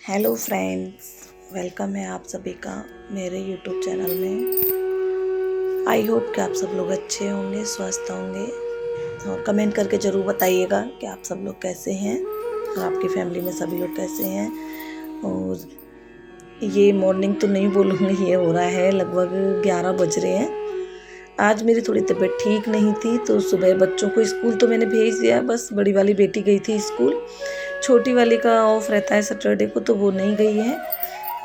Hello friends, welcome है आप सभी का मेरे यूट्यूब चैनल में। आई होप कि आप सब लोग अच्छे होंगे, स्वस्थ होंगे और कमेंट करके ज़रूर बताइएगा कि आप सब लोग कैसे हैं और आपकी फैमिली में सभी लोग कैसे हैं। और ये मॉर्निंग तो नहीं बोलूँगी, ये हो रहा है लगभग 11 बज रहे हैं। आज मेरी थोड़ी तबीयत ठीक नहीं थी तो सुबह बच्चों को स्कूल तो मैंने भेज दिया, बस बड़ी वाली बेटी गई थी स्कूल, छोटी वाली का ऑफ रहता है सैटरडे को तो वो नहीं गई है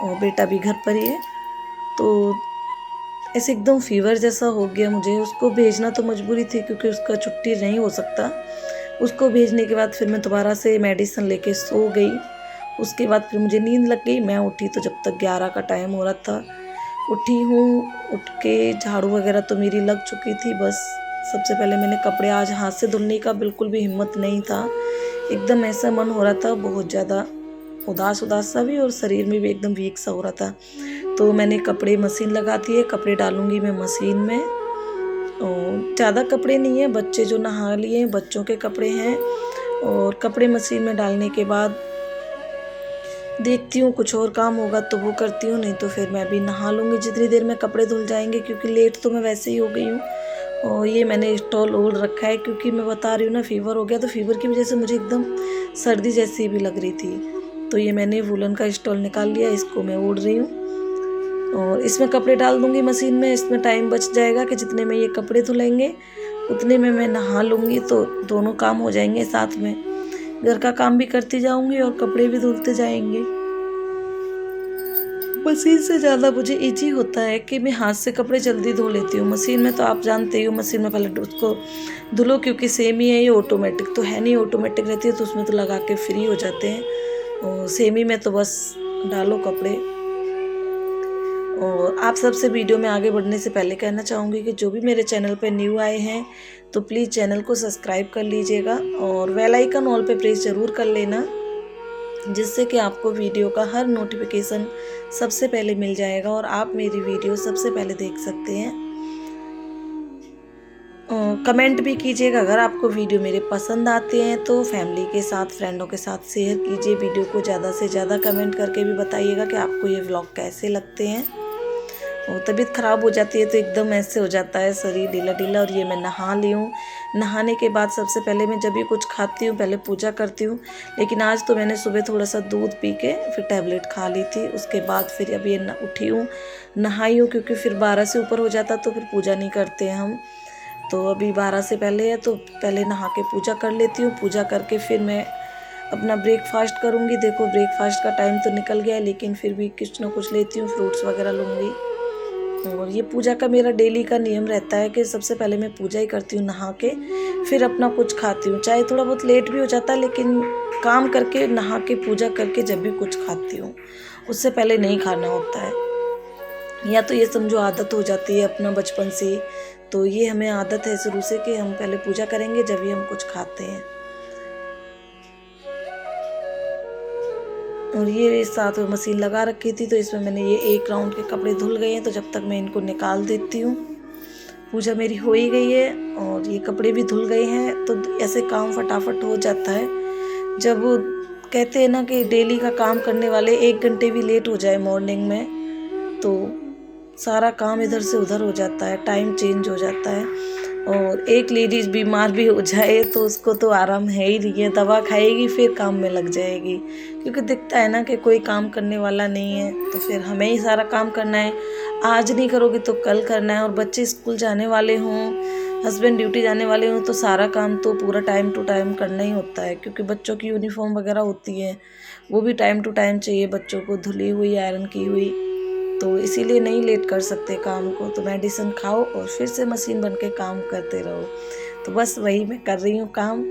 और बेटा भी घर पर ही है। तो ऐसे एकदम फीवर जैसा हो गया मुझे, उसको भेजना तो मजबूरी थी क्योंकि उसका छुट्टी नहीं हो सकता। उसको भेजने के बाद फिर मैं दोबारा से मेडिसिन लेके सो गई। उसके बाद फिर मुझे नींद लग गई, मैं उठी तो जब तक 11 का टाइम हो रहा था। उठी हूँ, उठ के झाड़ू वगैरह तो मेरी लग चुकी थी। बस सबसे पहले मैंने कपड़े, आज हाथ से धुलने का बिल्कुल भी हिम्मत नहीं था, एकदम ऐसा मन हो रहा था बहुत ज़्यादा उदास उदास सा भी और शरीर में भी एकदम वीक सा हो रहा था। तो मैंने कपड़े मशीन लगा दिए, कपड़े डालूंगी मैं मशीन में। और ज़्यादा कपड़े नहीं है, बच्चे जो नहा लिए हैं बच्चों के कपड़े हैं। और कपड़े मशीन में डालने के बाद देखती हूँ कुछ और काम होगा तो वो करती हूँ, नहीं तो फिर मैं भी नहा लूँगी जितनी देर में कपड़े धुल जाएंगे, क्योंकि लेट तो मैं वैसे ही हो गई हूँ। और ये मैंने स्टॉल ओढ़ रखा है क्योंकि मैं बता रही हूँ ना फीवर हो गया, तो फीवर की वजह से मुझे एकदम सर्दी जैसी भी लग रही थी। तो ये मैंने वुलन का स्टॉल निकाल लिया, इसको मैं ओढ़ रही हूँ और इसमें कपड़े डाल दूँगी मशीन में। इसमें टाइम बच जाएगा कि जितने में ये कपड़े धुलेंगे उतने में मैं नहा लूँगी, तो दोनों काम हो जाएंगे साथ में। घर का काम भी करती जाऊँगी और कपड़े भी धुलते जाएंगे। मशीन से ज़्यादा मुझे ईजी होता है कि मैं हाथ से कपड़े जल्दी धो लेती हूँ। मशीन में तो आप जानते ही हो, मशीन में पहले उसको धुलो, क्योंकि सेम ही है, ये ऑटोमेटिक तो है नहीं, ऑटोमेटिक रहती है तो उसमें तो लगा के फ्री हो जाते हैं। और सेमी में तो बस डालो कपड़े। और आप सबसे वीडियो में आगे बढ़ने से पहले कहना चाहूँगी कि जो भी मेरे चैनल पे न्यू आए हैं तो प्लीज़ चैनल को सब्सक्राइब कर लीजिएगा और बेल आइकन ऑल पे प्रेस ज़रूर कर लेना, जिससे कि आपको वीडियो का हर नोटिफिकेशन सबसे पहले मिल जाएगा और आप मेरी वीडियो सबसे पहले देख सकते हैं। कमेंट भी कीजिएगा, अगर आपको वीडियो मेरे पसंद आते हैं तो फैमिली के साथ, फ्रेंडों के साथ शेयर कीजिए वीडियो को, ज़्यादा से ज़्यादा कमेंट करके भी बताइएगा कि आपको ये व्लॉग कैसे लगते हैं। और तबीयत ख़राब हो जाती है तो एकदम ऐसे हो जाता है शरीर ढीला ढीला। और ये मैं नहा ली हूँ, नहाने के बाद सबसे पहले मैं जब भी कुछ खाती हूँ पहले पूजा करती हूँ, लेकिन आज तो मैंने सुबह थोड़ा सा दूध पी के फिर टैबलेट खा ली थी। उसके बाद फिर अब ये उठी हूँ, नहाई हूँ, क्योंकि फिर 12 से ऊपर हो जाता तो फिर पूजा नहीं करते हैं हम। तो अभी 12 से पहले है तो पहले नहा के पूजा कर लेती हूँ। पूजा करके फिर मैं अपना ब्रेकफास्ट करूँगी। देखो ब्रेकफास्ट का टाइम तो निकल गया है, लेकिन फिर भी कुछ ना कुछ लेती हूँ, फ्रूट्स वगैरह लूँगी। और ये पूजा का मेरा डेली का नियम रहता है कि सबसे पहले मैं पूजा ही करती हूँ नहा के, फिर अपना कुछ खाती हूँ, चाहे थोड़ा बहुत लेट भी हो जाता है, लेकिन काम करके नहा के पूजा करके जब भी कुछ खाती हूँ उससे पहले नहीं खाना होता है। या तो ये समझो आदत हो जाती है अपना बचपन से, तो ये हमें आदत है शुरू से कि हम पहले पूजा करेंगे जब भी हम कुछ खाते हैं। और ये साथ में मशीन लगा रखी थी तो इसमें मैंने ये एक राउंड के कपड़े धुल गए हैं, तो जब तक मैं इनको निकाल देती हूँ। पूजा मेरी हो ही गई है और ये कपड़े भी धुल गए हैं, तो ऐसे काम फटाफट हो जाता है। जब कहते हैं ना कि डेली का काम करने वाले 1 घंटे भी लेट हो जाए मॉर्निंग में तो सारा काम इधर से उधर हो जाता है, टाइम चेंज हो जाता है। और एक लेडीज़ बीमार भी हो जाए तो उसको तो आराम है ही नहीं है, दवा खाएगी फिर काम में लग जाएगी, क्योंकि दिखता है ना कि कोई काम करने वाला नहीं है, तो फिर हमें ही सारा काम करना है। आज नहीं करोगे तो कल करना है। और बच्चे स्कूल जाने वाले हों, हस्बैंड ड्यूटी जाने वाले हों, तो सारा काम तो पूरा टाइम टू टाइम करना ही होता है, क्योंकि बच्चों की यूनिफॉर्म वगैरह होती है वो भी टाइम टू टाइम चाहिए बच्चों को, धुली हुई आयरन की हुई, तो इसीलिए नहीं लेट कर सकते काम को। तो मेडिसिन खाओ और फिर से मशीन बन के काम करते रहो। तो बस वही मैं कर रही हूँ काम,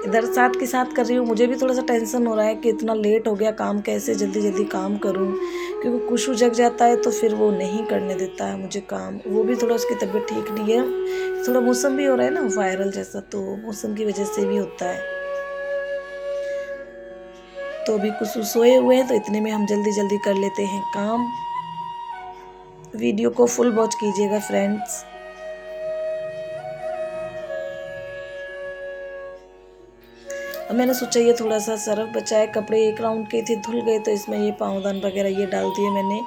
इधर साथ के साथ कर रही हूँ। मुझे भी थोड़ा सा टेंशन हो रहा है कि इतना लेट हो गया काम, कैसे जल्दी जल्दी काम करूँ, क्योंकि कुशु जग जाता है तो फिर वो नहीं करने देता है मुझे काम। वो भी थोड़ा उसकी तबीयत ठीक नहीं है, थोड़ा मौसम भी हो रहा है ना वायरल जैसा, तो मौसम की वजह से भी होता है। तो अभी कुछ सोए हुए हैं तो इतने में हम जल्दी जल्दी कर लेते हैं काम। वीडियो को फुल वॉच कीजिएगा फ्रेंड्स। अब मैंने सोचा ये थोड़ा सा सर्फ बचा है, कपड़े एक राउंड के थे धुल गए, तो इसमें ये पाँवदान वगैरह ये डाल दिए मैंने,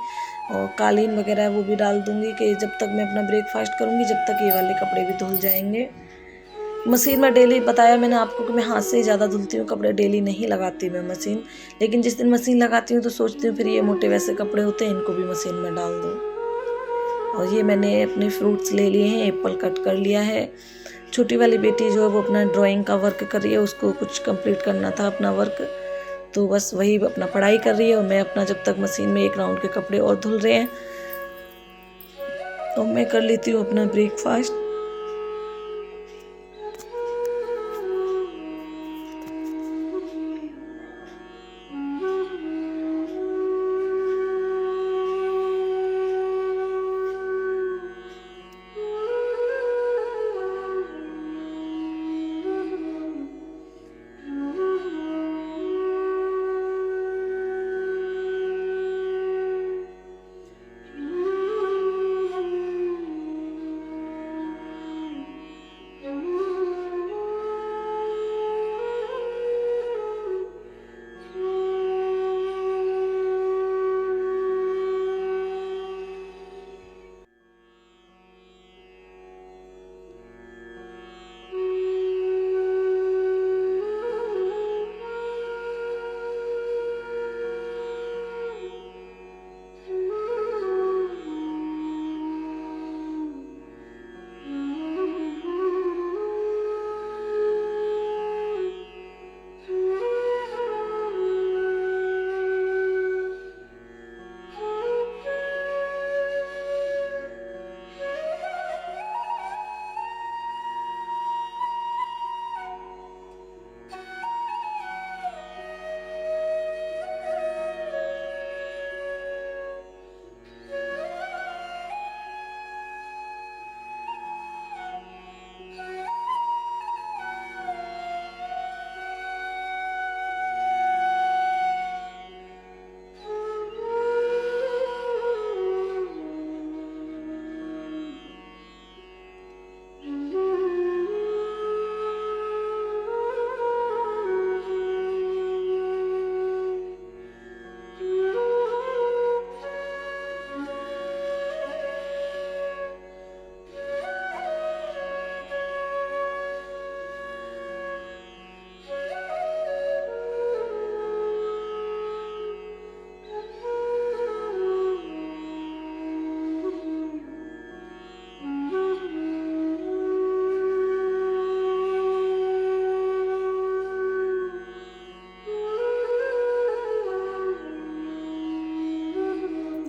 और कालीन वगैरह है वो भी डाल दूँगी कि जब तक मैं अपना ब्रेकफास्ट करूँगी जब तक ये वाले कपड़े भी धुल जाएंगे। मशीन में डेली बताया मैंने आपको कि मैं हाथ से ही ज़्यादा धुलती हूँ कपड़े, डेली नहीं लगाती मैं मशीन, लेकिन जिस दिन मशीन लगाती हूँ तो सोचती हूँ फिर ये मोटे वैसे कपड़े होते हैं इनको भी मशीन में डाल दूँ। और ये मैंने अपने फ्रूट्स ले लिए हैं, एप्पल कट कर लिया है। छोटी वाली बेटी जो है वो अपना ड्राइंग का वर्क कर रही है, उसको कुछ कंप्लीट करना था अपना वर्क, तो बस वही अपना पढ़ाई कर रही है, और मैं अपना जब तक मशीन में एक राउंड के कपड़े और धुल रहे हैं तो मैं कर लेती हूँ अपना ब्रेकफास्ट।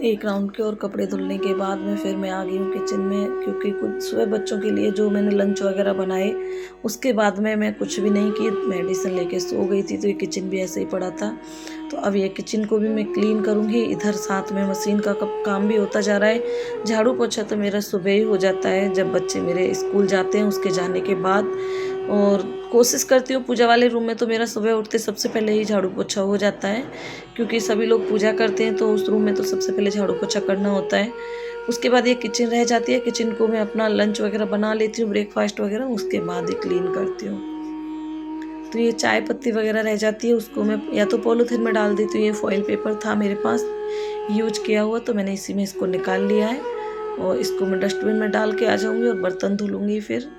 एक राउंड के और कपड़े धुलने के बाद में फिर मैं आ गई हूँ किचन में, क्योंकि कुछ सुबह बच्चों के लिए जो मैंने लंच वगैरह बनाए उसके बाद में मैं कुछ भी नहीं की, मेडिसिन लेके सो गई थी, तो ये किचन भी ऐसे ही पड़ा था। तो अब ये किचन को भी मैं क्लीन करूँगी, इधर साथ में मशीन का काम भी होता जा रहा है। झाड़ू पोछा तो मेरा सुबह ही हो जाता है जब बच्चे मेरे स्कूल जाते हैं उसके जाने के बाद, और कोशिश करती हूँ पूजा वाले रूम में तो मेरा सुबह उठते सबसे पहले ही झाड़ू पोछा हो जाता है, क्योंकि सभी लोग पूजा करते हैं तो उस रूम में तो सबसे पहले झाड़ू पोछा करना होता है। उसके बाद ये किचन रह जाती है, किचन को मैं अपना लंच वगैरह बना लेती हूँ, ब्रेकफास्ट वगैरह, उसके बाद ही क्लीन करती हूँ। तो ये चाय पत्ती वगैरह रह जाती है उसको मैं या तो पॉलीथिन में डाल देती हूँ, ये फॉइल पेपर था मेरे पास यूज किया हुआ तो मैंने इसी में इसको निकाल लिया है, और इसको मैं डस्टबिन में डाल के आ जाऊँगी और बर्तन धुलूँगी फिर।